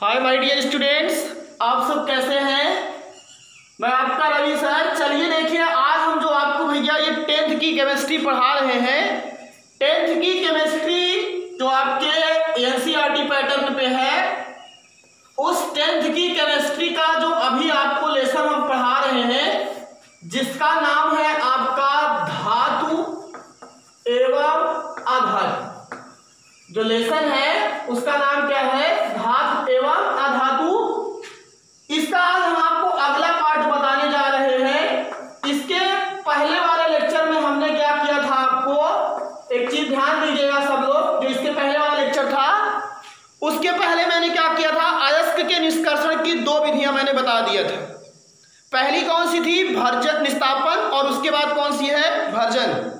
Hi my dear students, आप सब कैसे हैं। मैं आपका रवि सर। चलिए देखिए, आज हम जो आपको भैया ये 10th की केमिस्ट्री पढ़ा रहे हैं। 10th की केमिस्ट्री जो आपके एनसीईआरटी पैटर्न पे है, उस 10th की केमिस्ट्री का जो अभी आपको लेसन हम पढ़ा रहे हैं, जिसका नाम है आपका धातु एवं अधातु। जो लेसन है उसका नाम क्या है? धातु एवं अधातु। इसका आज हम आपको अगला पार्ट बताने जा रहे हैं। इसके पहले वाले लेक्चर में हमने क्या किया था, आपको एक चीज ध्यान दीजिएगा सब लोग। जो इसके पहले वाला लेक्चर था, उसके पहले मैंने क्या किया था, अयस्क के निष्कर्षण की दो विधियां मैंने बता दिया था। पहली कौन सी थी? भर्जन निस्तापन, और उसके बाद कौन सी है? भर्जन।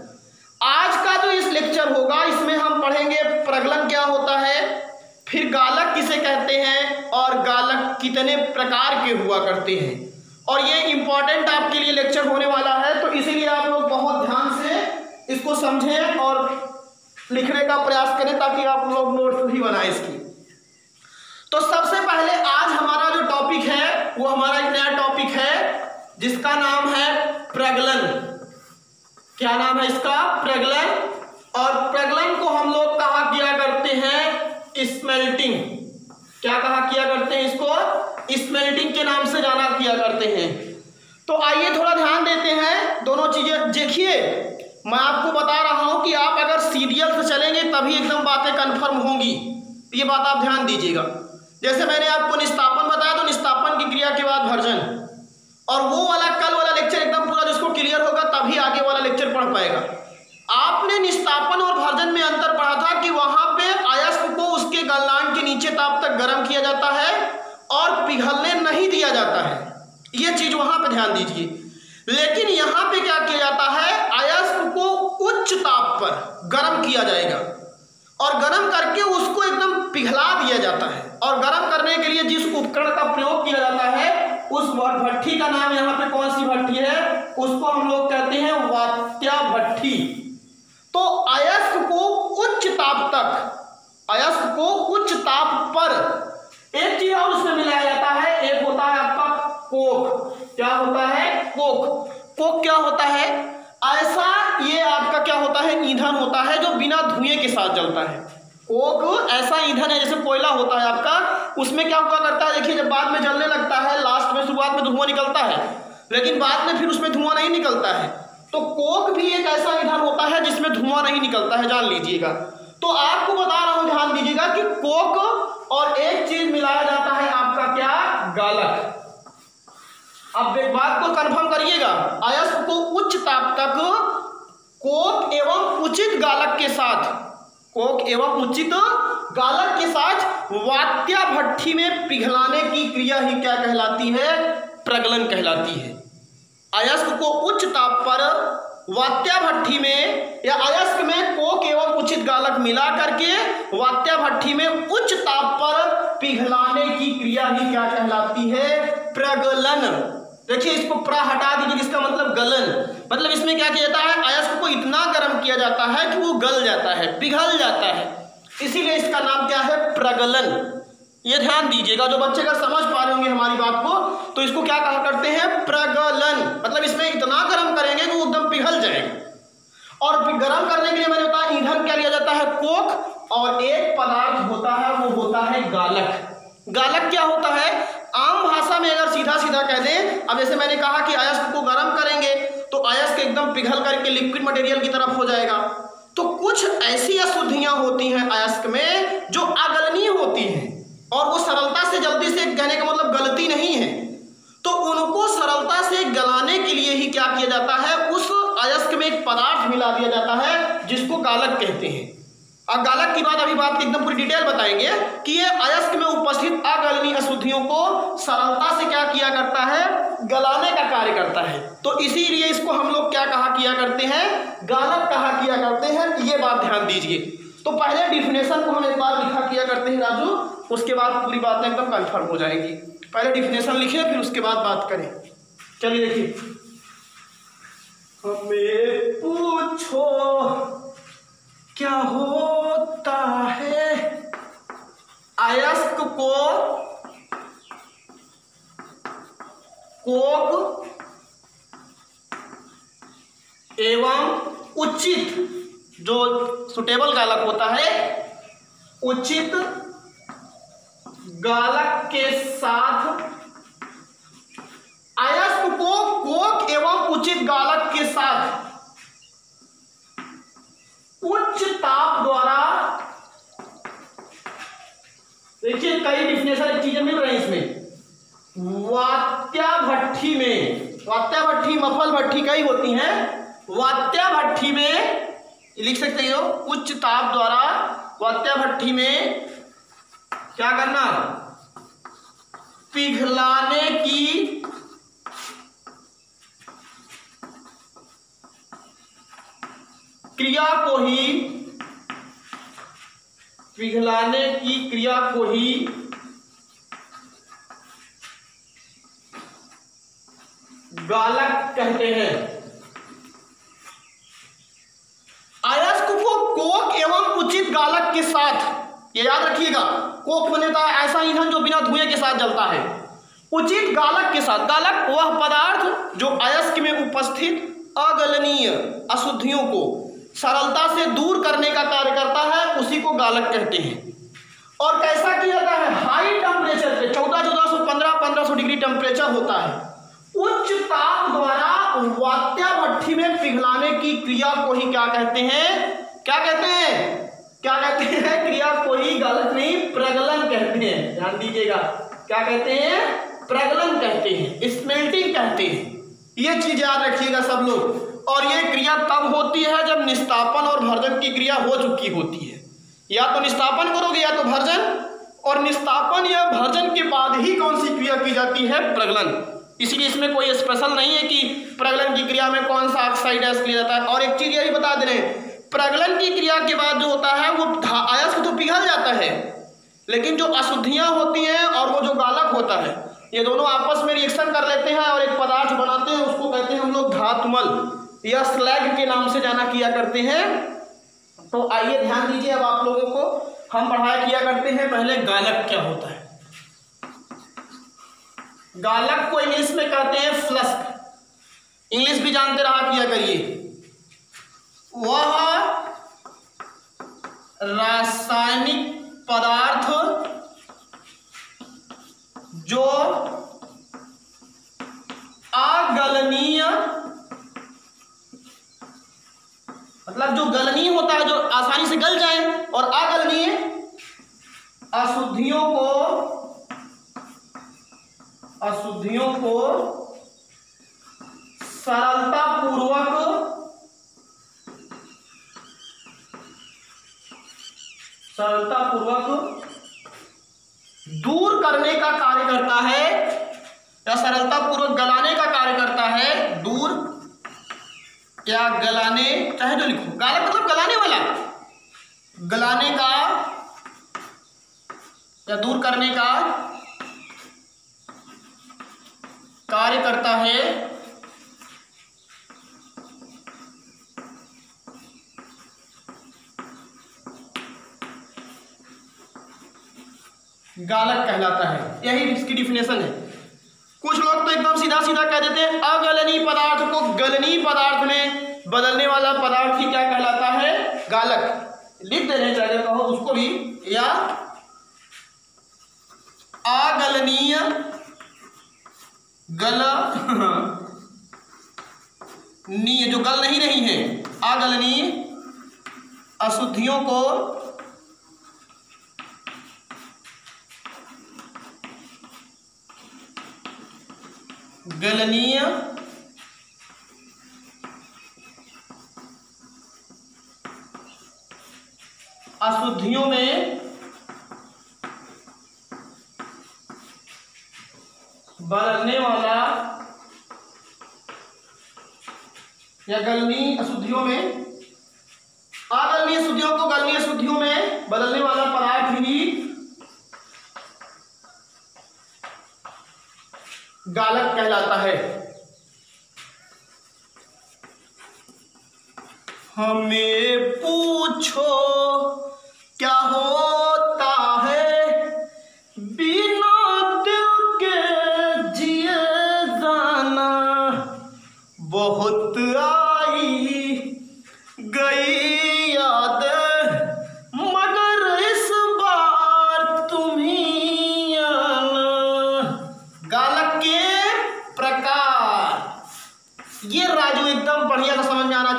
आज का जो इस लेक्चर होगा, इसमें हम पढ़ेंगे प्रगलन क्या होता है, फिर गालक किसे कहते हैं, और गालक कितने प्रकार के हुआ करते हैं। और ये इंपॉर्टेंट आपके लिए लेक्चर होने वाला है, तो इसीलिए आप लोग बहुत ध्यान से इसको समझें और लिखने का प्रयास करें, ताकि आप लोग नोट्स भी बनाएं इसकी। तो सबसे पहले आज हमारा जो टॉपिक है, वो हमारा एक नया टॉपिक है, जिसका नाम है प्रगलन। क्या नाम है इसका? प्रगलन। और प्रगलन को हम लोग कहा किया करते हैं स्मेल्टिंग। क्या कहा किया करते हैं इसको? स्मेल्टिंग के नाम से जाना किया करते हैं। तो आइए थोड़ा ध्यान देते हैं दोनों चीजें। देखिए, मैं आपको बता रहा हूं कि आप अगर सीरियल से चलेंगे तभी एकदम बातें कंफर्म होंगी। ये बात आप ध्यान दीजिएगा। जैसे मैंने आपको निस्तापन बताया, तो निस्तापन की क्रिया के बाद भर्जन, और वो वाला कल वाला लेक्चर एकदम पूरा जिसको क्लियर होगा तभी आगे वाला लेक्चर पढ़ पाएगा। आपने निस्तापन और भर्जन में अंतर पढ़ा था कि वहां पे अयस्क को उसके गलनांक के नीचे ताप तक गर्म किया जाता है और पिघलने नहीं दिया जाता है। ये चीज वहां पे ध्यान दीजिए। लेकिन यहां पे क्या किया जाता है, अयस्क को उच्च ताप पर गर्म किया जाएगा और गर्म करके उसको एकदम पिघला दिया जाता है। और गर्म करने के लिए जिस उपकरण का प्रयोग किया जाता है, उस भट्ठी का नाम यहाँ पे कौन सी भट्ठी है? उसको हम लोग कहते हैं वात्या भट्ठी। तो अयस्क को उच्च ताप तक, अयस्क को उच्च ताप पर एक चीज और उसमें मिलाया जाता है। एक होता है आपका कोक। क्या होता है? कोक। कोक क्या होता है? ऐसा ये आपका क्या होता है? ईंधन होता है जो बिना धुएं के साथ जलता है। कोक ऐसा ईंधन है, जैसे कोयला होता है आपका, उसमें क्या हुआ करता है, देखिए जब बाद में जलने लगता है, लास्ट में शुरुआत में धुआं निकलता है, लेकिन बाद में फिर उसमें धुआं नहीं निकलता है। तो कोक भी एक ऐसा ईंधन होता है जिसमें धुआं नहीं निकलता है, जान लीजिएगा। तो आपको बता रहा हूं, ध्यान दीजिएगा कि कोक और एक चीज मिलाया जाता है आपका क्या? गालक। अब एक बात को कंफर्म करिएगा, अयस्क को उच्च ताप तक कोक एवं उचित गालक के साथ, कोक एवं उचित गालक के साथ वात्या भट्ठी में पिघलाने की क्रिया ही क्या कहलाती है? प्रगलन कहलाती है। अयस्क को उच्च ताप पर वात्या भट्ठी में, या अयस्क में कोक एवं उचित गालक मिला करके वात्या भट्ठी में उच्च ताप पर पिघलाने की क्रिया ही क्या कहलाती है? प्रगलन। देखिए, इसको प्रा हटा दीजिए, जिसका मतलब गलन। मतलब इसमें क्या किया जाता है, अयस्क को इतना गर्म किया जाता है कि वो गल जाता है, पिघल जाता है। इसीलिए इसका नाम क्या है? प्रगलन। ये ध्यान दीजिएगा, जो बच्चे अगर समझ पा रहे होंगे हमारी बात को, तो इसको क्या कहा करते हैं? प्रगलन। मतलब इसमें इतना गर्म करेंगे कि वो एकदम पिघल जाएगा। और गर्म करने के लिए मैंने बताया ईंधन क्या लिया जाता है? कोक। और एक पदार्थ होता है, वो होता है गालक। गालक क्या होता है? आम भाषा में अगर सीधा सीधा कह दें, अब जैसे मैंने कहा कि अयस्क को गर्म करेंगे तो अयस्क एकदम पिघल करके लिक्विड मटेरियल की तरफ हो जाएगा। तो कुछ ऐसी अशुद्धियां होती हैं अयस्क में जो अगलनीय होती हैं, और वो सरलता से, जल्दी से, कहने का मतलब गलती नहीं है, तो उनको सरलता से गलाने के लिए ही क्या किया जाता है, उस अयस्क में एक पदार्थ मिला दिया जाता है जिसको गालक कहते हैं। अब गालक की बात, अभी बात की एकदम पूरी डिटेल बताएंगे कि ये अयस्क में उपस्थित अगलनीय अशुद्धियों को सरलता से क्या किया करता है? गलाने का कार्य करता है। तो इसीलिए इसको हम लोग क्या कहा किया करते हैं? गालक कहा किया करते हैं। ये बात ध्यान दीजिए। तो पहले डिफिनेशन को हम एक बार लिखा किया करते हैं राजू, उसके बाद पूरी बातें एकदम कंफर्म हो जाएगी। पहले डिफिनेशन लिखिए, फिर उसके बाद बात करें। चलिए देखिए, हमें पूछो क्या होता है, अयस्क को कोक एवं उचित, जो सुटेबल गालक होता है, उचित गालक के साथ अयस्क को कोक एवं उचित गालक के साथ उच्च ताप द्वारा, देखिए कई डिफिनेशन चीजें मिल रही हैं इसमें। वात्या भट्ठी में, वात्या भट्ठी मफल भट्ठी कई होती हैं, वात्या भट्ठी में लिख सकते हो उच्च ताप द्वारा वात्या भट्ठी में क्या करना, पिघलाने की क्रिया को ही, पिघलाने की क्रिया को ही गालक कहते हैं। अयस्क को कोक एवं उचित गालक के साथ, ये याद रखिएगा, कोक बनता है ऐसा ईंधन जो बिना धुएं के साथ जलता है, उचित गालक के साथ। गालक वह पदार्थ जो अयस्क में उपस्थित अगलनीय अशुद्धियों को सरलता से दूर करने का कार्य करता है, उसी को गालक कहते हैं। और कैसा किया जाता है, हाई टेम्परेचर पे 1400-1500 डिग्री टेम्परेचर होता है, उच्च ताप द्वारा वात्या भट्ठी में पिघलाने की क्रिया को ही क्या कहते हैं, क्या कहते हैं, क्या कहते हैं, क्रिया को ही गालक नहीं प्रगलन कहते हैं। ध्यान दीजिएगा, क्या कहते हैं, प्रगलन कहते हैं, स्मेल्टिंग कहते हैं। ये चीज याद रखिएगा सब लोग। और ये क्रिया तब होती है जब निस्तापन और भर्जन की क्रिया हो चुकी होती है। या तो निस्तापन करोगे या तो भर्जन, और निस्तापन या भर्जन के बाद ही कौन सी क्रिया की जाती है, प्रगलन। इसलिए इसमें कोई स्पेशल नहीं है कि प्रगलन की क्रिया में कौन सा ऑक्साइड ऐड किया जाता है। और एक चीज ये भी बता दे रहे हैं, प्रगलन की क्रिया के बाद जो होता है वो अयस्क तो पिघल जाता है, लेकिन जो अशुद्धियां होती हैं और वो जो गालक होता है, ये दोनों आपस में रिएक्शन कर लेते हैं और एक पदार्थ बनाते हैं, उसको कहते हैं हम लोग धातुमल या स्लैग के नाम से जाना किया करते हैं। तो आइए ध्यान दीजिए, अब आप लोगों को हम पढ़ाया किया करते हैं पहले गालक क्या होता है। गालक को इंग्लिश में कहते हैं फ्लस्क, इंग्लिश भी जानते रहा किया करिए। वह रासायनिक पदार्थ जो अगलनीय, मतलब जो गलनीय होता है, जो आसानी से गल जाए, और अगलनीय अशुद्धियों को सरलतापूर्वक दूर करने का कार्य करता है, या सरलतापूर्वक गलाने का कार्य करता है, दूर या गलाने, चाहे जो लिखो, गालक मतलब गलाने वाला, गलाने का या दूर करने का कार्य करता है। गालक कहलाता है, यही इसकी डिफिनेशन है। कुछ लोग तो एकदम सीधा सीधा कह देते हैं अगलनीय पदार्थ को गलनीय पदार्थ में बदलने वाला पदार्थ ही क्या कहलाता है, गालक। लिख देने चाहिए कहो उसको भी, या अगलनीय नीय जो गल नहीं रही है, अगलनीय अशुद्धियों को गलनीय अशुद्धियों में बदलने वाला, या गलनीय अशुद्धियों में, अगलनीय अशुद्धियों को गलनीय अशुद्धियों में बदलने वाला पदार्थ ही गालक कहलाता है। हमें पूछो क्या होता है बिना दिल के जिए जाना,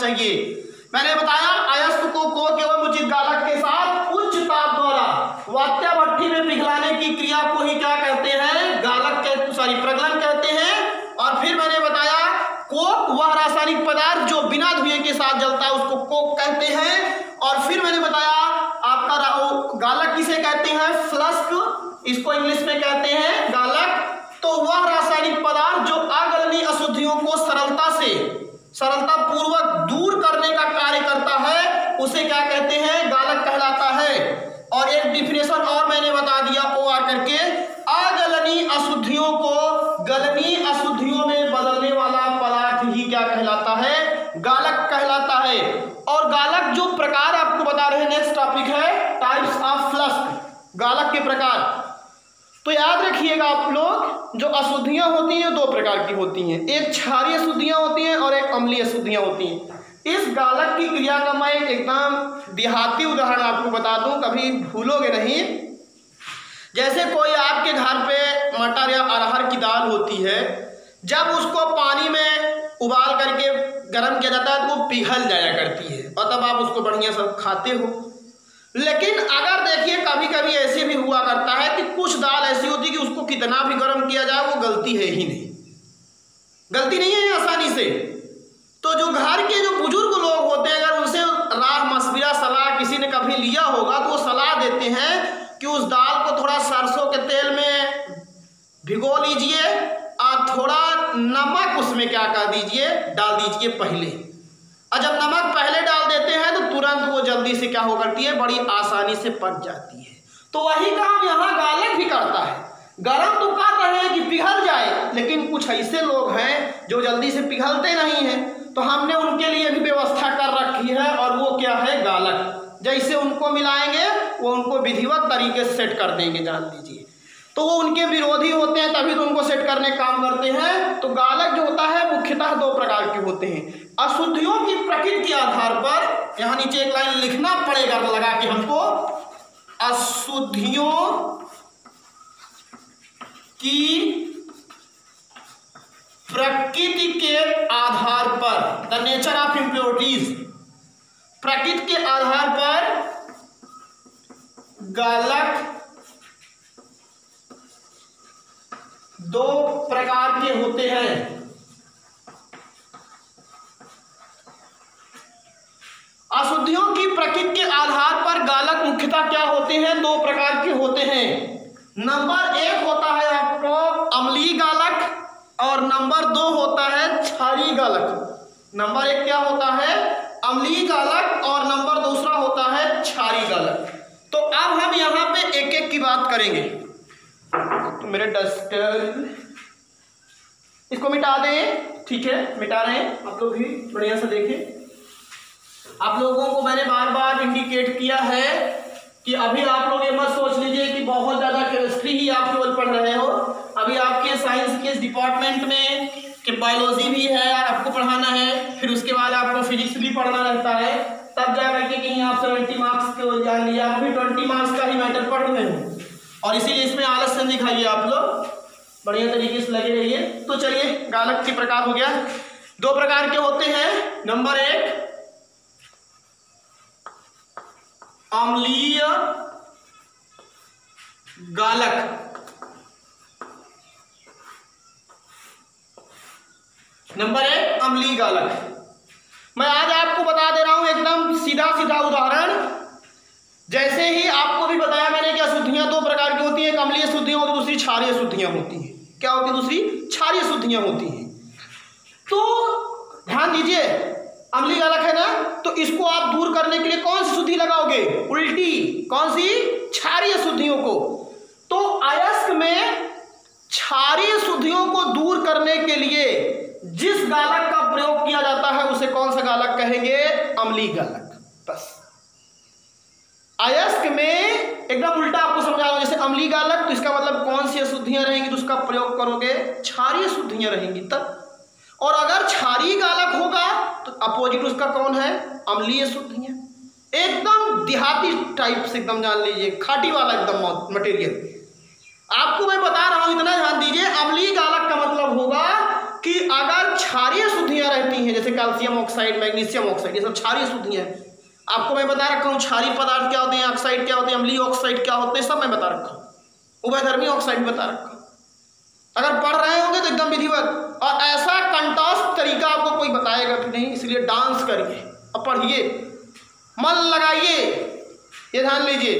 चाहिए। मैंने बताया अयस्क को कोक एवं उचित गालक के साथ उच्च ताप द्वारा वात्या भट्ठी में पिघलाने की क्रिया को ही क्या कहते हैं, प्रज्वलन कहते हैं। और फिर मैंने बताया कोक वह रासायनिक पदार्थ जो बिना धुएं के साथ जलता है उसको कोक कहते हैं। और फिर मैंने बताया आपका गालक किसे कहते हैं, फ्लस्क, इसको इंग्लिश में कहते हैं गालक। तो वह रासायनिक पदार्थ जो अगलनीय अशुद्धियों को सरलता पूर्वक दूर करने का कार्य करता है उसे क्या कहते हैं, गालक कहलाता है। और एक डिफिनेशन और मैंने बता दिया OR करके, अगलनीय अशुद्धियों को गलनीय अशुद्धियों में बदलने वाला पदार्थ ही क्या कहलाता है, गालक कहलाता है। और गालक जो प्रकार आपको बता रहे हैं, नेक्स्ट टॉपिक है टाइप्स ऑफ फ्लस्क, गालक के प्रकार। तो याद रखिएगा आप लोग, जो अशुद्धियां होती हैं दो प्रकार की होती हैं, एक क्षारीय अशुद्धियां होती हैं और एक अम्लीय अशुद्धियां होती हैं। इस गालक की क्रिया का मैं एकदम देहाती उदाहरण आपको बता दूं, कभी भूलोगे नहीं। जैसे कोई आपके घर पे मटर या अरहर की दाल होती है, जब उसको पानी में उबाल करके गर्म किया जाता है तो वो पिघल जाया करती है और तब आप उसको बढ़िया से खाते हो। लेकिन अगर देखिए कभी कभी ऐसे भी हुआ करता है कि कुछ दाल ऐसी होती है कि उसको कितना भी गर्म किया जाए वो गलती है ही नहीं, गलती नहीं है आसानी से। तो जो घर के जो बुजुर्ग लोग होते हैं, अगर उनसे राह मशविरा सलाह किसी ने कभी लिया होगा तो वो सलाह देते हैं कि उस दाल को थोड़ा सरसों के तेल में भिगो लीजिए और थोड़ा नमक उसमें क्या कर दीजिए, डाल दीजिए पहले। और जब नमक पहले डाल देते हैं तो तुरंत वो जल्दी से क्या हो करती है, बड़ी आसानी से पक जाती है। तो वही काम यहाँ गालक भी करता है। गरम तो कर रहे हैं कि पिघल जाए, लेकिन कुछ ऐसे लोग हैं जो जल्दी से पिघलते नहीं हैं, तो हमने उनके लिए भी व्यवस्था कर रखी है और वो क्या है, गालक। जैसे उनको मिलाएंगे वो उनको विधिवत तरीके से सेट कर देंगे, जान लीजिए। तो वो उनके विरोधी होते हैं तभी तो उनको सेट करने काम करते हैं। तो गालक जो होता है मुख्यतः दो प्रकार के होते हैं। अशुद्धियों की प्रकृति के आधार पर, यहाँ नीचे एक लाइन लिखना पड़ेगा लगा के हमको, अशुद्धियों की प्रकृति के आधार पर, द नेचर ऑफ इम्प्योरिटीज, प्रकृति के आधार पर गालक दो प्रकार के होते हैं। अशुद्धियों की प्रकृति के आधार पर गालक मुख्यतः क्या होते हैं, दो प्रकार के होते हैं। नंबर एक होता है आपको अम्लीय गालक और नंबर दो होता है क्षारीय गालक। नंबर एक क्या होता है, अम्लीय गालक और नंबर दूसरा होता है क्षारीय गालक। तो अब हम यहाँ पे एक एक की बात करेंगे। तो मेरे डस्टर इसको मिटा दें, ठीक है, मिटा रहे हैं, आप लोग भी बढ़िया से देखें। आप लोगों को मैंने बार बार इंडिकेट किया है कि अभी आप लोग ये मत सोच लीजिए कि बहुत ज़्यादा केमिस्ट्री ही आप केवल पढ़ रहे हो। अभी आपके साइंस के डिपार्टमेंट में कि बायोलॉजी भी है, आपको पढ़ाना है, फिर उसके बाद आपको फिजिक्स भी पढ़ना रहता है, तब जा करके कहीं आप 70 मार्क्स के जान लिया। अभी 20 मार्क्स का ही मैटर पढ़ रहे हो और इसीलिए इसमें आलस्य दिखाइए, आप लोग बढ़िया तरीके से लगे रहिए। तो चलिए, गालक के प्रकार हो गया, दो प्रकार के होते हैं। नंबर एक अम्लीय गालक, नंबर एक अम्लीय गालक। मैं आज आपको बता दे रहा हूं एकदम सीधा सीधा उदाहरण। जैसे ही आपको भी बताया मैंने कि अशुद्धियां दो प्रकार की होती हैं, एक अम्लीय शुद्धियां होती है, दूसरी क्षारीय शुद्धियां होती हैं। क्या होती है दूसरी? क्षारीय शुद्धियां होती हैं। तो ध्यान दीजिए, अम्लीय गालक है ना, तो इसको आप दूर करने के लिए कौन सी शुद्धि लगाओगे? उल्टी, कौन सी? क्षारीय शुद्धियों को। तो अयस्क में क्षारीय शुद्धियों को दूर करने के लिए जिस गालक का प्रयोग किया जाता है उसे कौन सा गालक कहेंगे? अम्लीय गालक। बस अयस्क में एकदम उल्टा आपको समझा दो, जैसे अम्लीय गालक तो इसका मतलब कौन सी अशुद्धियां रहेंगी तो उसका प्रयोग करोगे? क्षारीय शुद्धियां रहेंगी तब। और अगर क्षारीय गालक होगा तो अपोजिट उसका कौन है? अम्लीय शुद्धियां। एकदम देहाती टाइप से एकदम जान लीजिए, खाटी वाला एकदम मटेरियल। आपको मैं बता रहा हूं, इतना ध्यान दीजिए। अम्लीय गालक का मतलब होगा कि अगर क्षारीय अशुद्धियां रहती हैं, जैसे कैल्शियम ऑक्साइड, मैग्नीशियम ऑक्साइड, ये सब क्षारीय अशुद्धियां हैं। आपको मैं बता रखा हूँ क्षारीय पदार्थ क्या होते हैं, ऑक्साइड क्या होते हैं, अम्लीय ऑक्साइड क्या होते हैं, सब मैं बता रखा हूँ। उभयधर्मी ऑक्साइड बता रखा हूँ। अगर पढ़ रहे होंगे तो एकदम विधिवत, और ऐसा कंटोस्ट तरीका आपको कोई बताएगा भी नहीं, इसलिए डांस करिए और पढ़िए, मन लगाइए, ये ध्यान लीजिए।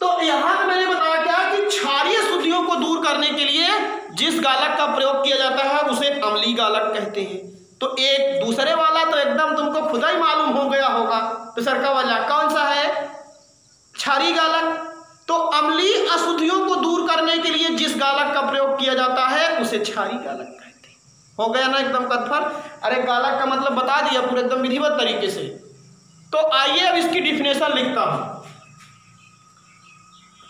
तो यहाँ पे मैंने बताया क्या कि क्षारीय अशुद्धियों को दूर करने के लिए जिस गालक का प्रयोग किया जाता है उसे अम्लीय गालक कहते हैं। तो एक दूसरे वाला तो एकदम तुमको खुदा ही मालूम हो गया होगा, दूसरा वाला कौन सा है, क्षारीय गालक। तो अम्लीय अशुद्धियों को दूर करने के लिए जिस गालक का प्रयोग किया जाता है उसे क्षारीय गालक कहते हैं। हो गया ना एकदम कन्फर्म। अरे गालक का मतलब बता दिया पूरे एकदम विधिवत तरीके से। तो आइए अब इसकी डिफिनेशन लिखता हूं।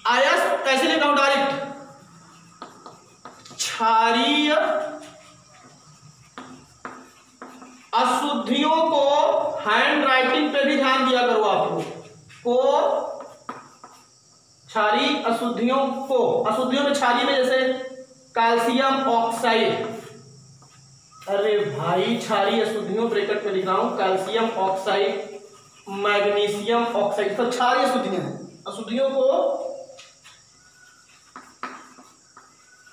आयस कैसे लिखा हूं डायरेक्ट, क्षारीय अशुद्धियों को, हैंड राइटिंग पे भी ध्यान दिया करो आप लोग को, क्षारीय अशुद्धियों को, अशुद्धियों में क्षारीय में जैसे कैल्शियम ऑक्साइड, अरे भाई क्षारीय अशुद्धियों ब्रैकेट में लिख रहा हूं, कैल्शियम ऑक्साइड, मैग्नीशियम ऑक्साइड, सब क्षारीय अशुद्धियां हैं। अशुद्धियों को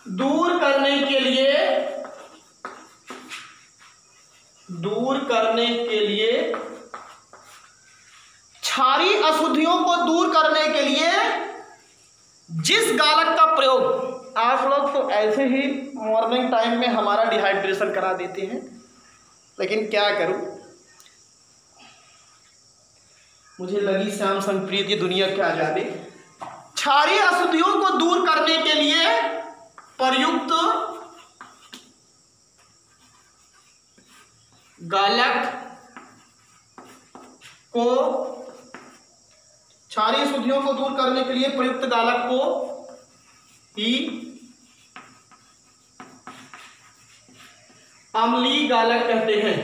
दूर करने के लिए क्षारीय अशुद्धियों को दूर करने के लिए जिस गालक का प्रयोग, आप लोग तो ऐसे ही मॉर्निंग टाइम में हमारा डिहाइड्रेशन करा देते हैं, लेकिन क्या करूं, मुझे लगी श्याम संप्रीत की दुनिया क्या जाने। क्षारीय अशुद्धियों को दूर करने के लिए प्रयुक्त गालक को, क्षारीय अशुद्धियों को दूर करने के लिए प्रयुक्त गालक को ही अम्लीय गालक कहते हैं,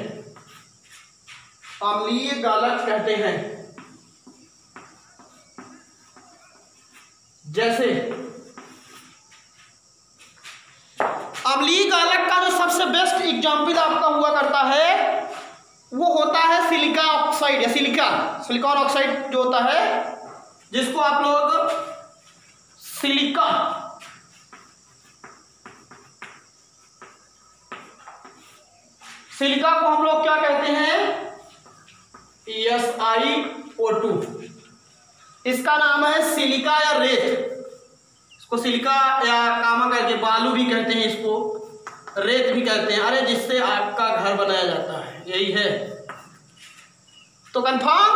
अम्लीय गालक कहते हैं। जैसे अम्लीय गालक का जो सबसे बेस्ट एग्जाम्पल आपका हुआ करता है वो होता है सिलिका ऑक्साइड या सिलिकॉन ऑक्साइड जो होता है, जिसको आप लोग सिलिका को हम लोग क्या कहते हैं, SiO2। इसका नाम है सिलिका या रेत, इसको सिलिका या कामा करके बालू भी कहते हैं, इसको रेत भी कहते हैं। अरे जिससे आपका घर बनाया जाता है, यही है। तो कंफर्म,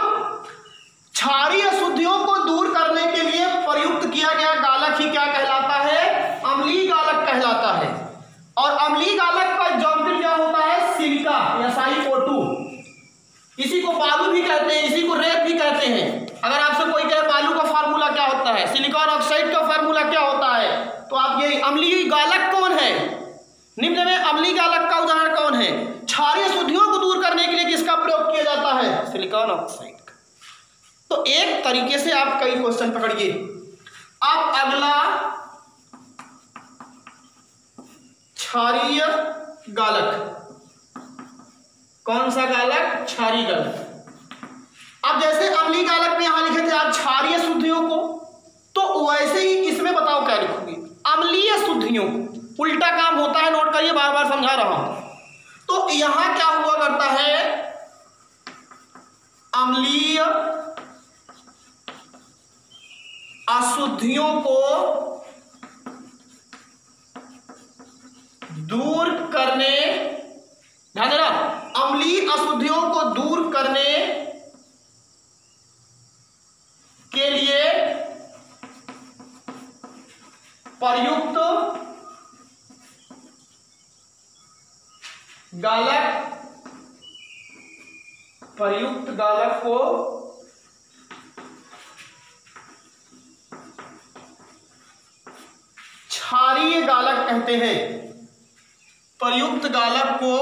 क्षारीय अशुद्धियों को दूर करने के लिए प्रयुक्त किया गया गालक ही क्या कहलाता है, अम्लीय गालक कहलाता है। और अम्लीय गालक का एग्जाम्पल क्या होता है, सिलिका या SiO2। इसी को बालू भी कहते हैं, इसी को रेत भी कहते हैं। अगर आपसे कोई कहे बालू का फार्मूला क्या होता है, सिलिकॉन ऑक्साइड का फार्मूला क्या होता है, तो आप ये अम्लीय गालक कौन है, निम्न में अम्लीय गालक का उदाहरण कौन है, क्षारीय अशुद्धियों को दूर करने के लिए किसका प्रयोग किया जाता है, सिलिकॉन ऑक्साइड का। तो एक तरीके से आप कई क्वेश्चन पकड़िए। अब अगला क्षारीय गालक, कौन सा गालक, क्षारीय गालक। अब जैसे अम्लीय गालक में यहां लिखे थे आप क्षारीय शुद्धियों को, तो वैसे ही इसमें बताओ क्या लिखोगे, अम्लीय शुद्धियों को। उल्टा काम होता है, नोट करिए, बार बार समझा रहा हूं। तो यहां क्या हुआ करता है, अम्लीय अशुद्धियों को दूर करने, ध्यान देना, अम्लीय अशुद्धियों को दूर करने के लिए प्रयुक्त गालक को क्षारीय गालक कहते हैं। प्रयुक्त गालक को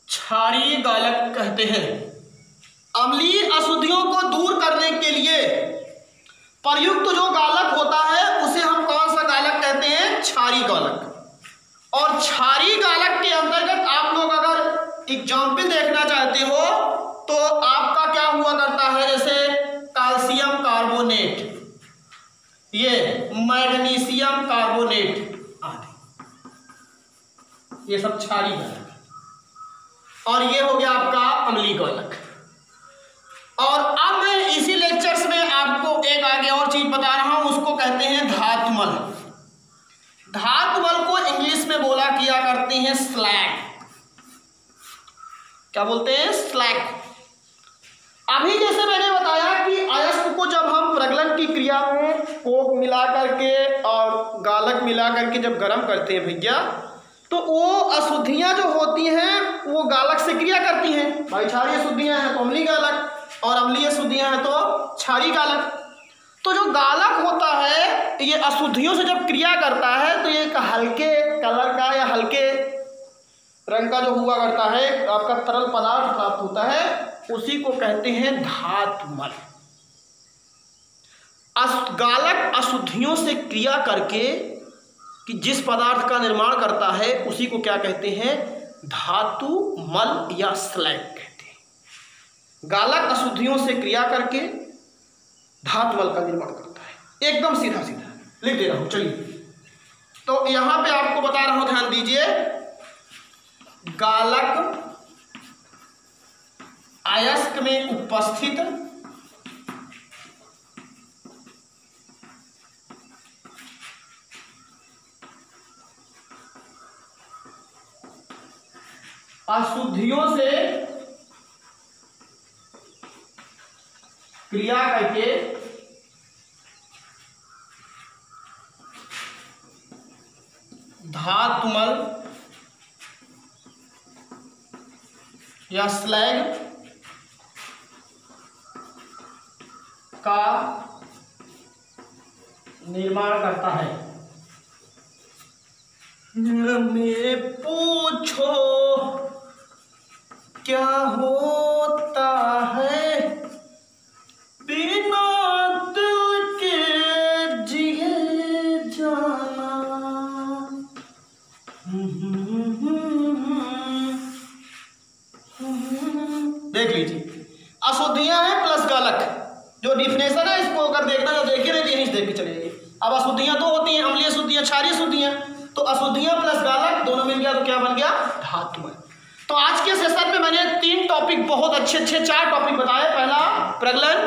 क्षारीय गालक कहते हैं। अम्लीय अशुद्धियों को दूर करने के लिए प्रयुक्त जो गालक होता है उसे हम कौन सा गालक कहते हैं? क्षारी गालक। और क्षारी गालक के अंतर्गत आप लोग अगर एग्जाम्पल देखना चाहते हो तो आपका क्या हुआ करता है, जैसे कैल्शियम कार्बोनेट, ये मैग्नीशियम कार्बोनेट आदि, ये सब क्षारी गालक। और ये हो गया आपका अम्लीय गालक। और अब मैं इसी लेक्चर्स में आपको एक आगे और चीज बता रहा हूं, उसको कहते हैं धातुमल। धातुमल को इंग्लिश में बोला किया करते हैं स्लैग। क्या बोलते हैं? स्लैग। अभी जैसे मैंने बताया कि अयस्क को जब हम प्रगलन की क्रिया में कोक मिला करके और गालक मिला करके जब गर्म करते हैं भैया, तो वो अशुद्धियां जो होती हैं वो गालक से क्रिया करती हैं। भाई क्षारीय शुद्धियां हैं तो अम्लीय गालक, और अम्लीय शुद्धियां हैं तो क्षारीय गालक। तो जो गालक होता है ये अशुद्धियों से जब क्रिया करता है तो ये एक हल्के कलर का या हल्के रंग का जो हुआ करता है, आपका तरल पदार्थ प्राप्त होता है, उसी को कहते हैं धातुमल। गालक अशुद्धियों से क्रिया करके कि जिस पदार्थ का निर्माण करता है उसी को क्या कहते हैं? धातुमल या स्लैग कहते हैं। गालक अशुद्धियों से क्रिया करके धातुमल का निर्माण करता है। एकदम सीधा सीधा लिख दे रहा हूं, चलिए। तो यहां पे आपको बता रहा हूं, ध्यान दीजिए। गालक अयस्क में उपस्थित अशुद्धियों से क्रिया करके धातुमल या स्लैग का निर्माण करता है। मेरे पूछो क्या होता है बिना दिल के जिए जाना। देख लीजिए, अशुद्धियां हैं प्लस गालक, जो डिफिनेशन है इसको अगर देखना तो देखिए, नहीं देख के चलिए। अब अशुद्धियां दो होती हैं, अम्लीय शुद्धियां, क्षारीय शुद्धियां। तो अशुद्धियां प्लस गालक दोनों मिल गया तो क्या बन गया? धातुमल। तो आज के सेशन में मैंने 3 टॉपिक, बहुत अच्छे 4 टॉपिक बताए। पहला प्रगलन,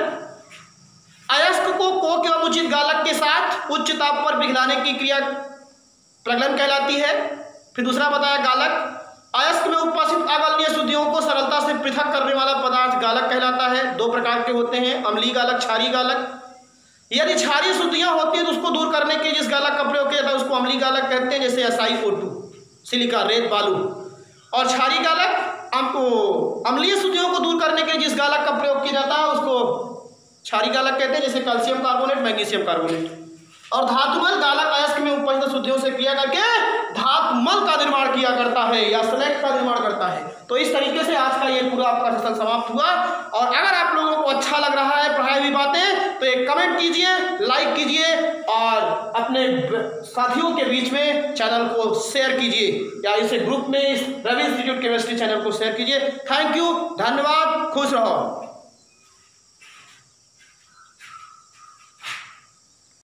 अयस्क को कोक एवं उचित गालक के साथ उच्च ताप पर पिघलाने की क्रिया प्रगलन कहलाती है। फिर दूसरा बताया गालक, अयस्क में उपस्थित अगलनीय शुद्धियों को सरलता से पृथक करने वाला पदार्थ गालक कहलाता है। 2 प्रकार के होते हैं, अम्लीय गालक, क्षारीय गालक। यदि क्षारीय शुद्धियां होती है तो उसको दूर करने के जिस गालक का प्रयोग किया जाता है उसको अम्लीय गालक कहते हैं, जैसे SiO2, सिलिका, रेत, बालू। और क्षारीय गालक आपको अम्लीय शुद्धियों को दूर करने के लिए जिस गालक का प्रयोग किया जाता है उसको क्षारीय गालक कहते हैं, जैसे कैल्शियम कार्बोनेट, मैग्नीशियम कार्बोनेट। और धातुमल गालक अयस्क में उपस्थित शुद्धियों से क्रिया करके धातुमल का निर्माण किया करता है या स्लैग का निर्माण करता है। तो इस तरीके से आज का ये पूरा आपका सेशन समाप्त हुआ। और अगर आप लोगों को अच्छा लग रहा है पढ़ाई हुई बातें तो एक कमेंट कीजिए, लाइक कीजिए और अपने साथियों के बीच में चैनल को शेयर कीजिए, या इसे ग्रुप में इस रवि इंस्टीट्यूट केमिस्ट्री चैनल को शेयर कीजिए। थैंक यू, धन्यवाद, खुश रहो।